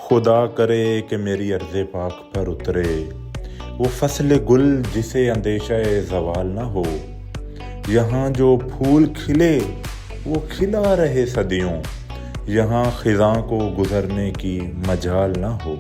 खुदा करे कि मेरी अर्ज़ पाक पर उतरे वो फसल गुल जिसे अंदेशा ज़वाल ना हो। यहाँ जो फूल खिले वो खिला रहे सदियों, यहाँ ख़िज़ां को गुज़रने की मजाल ना हो।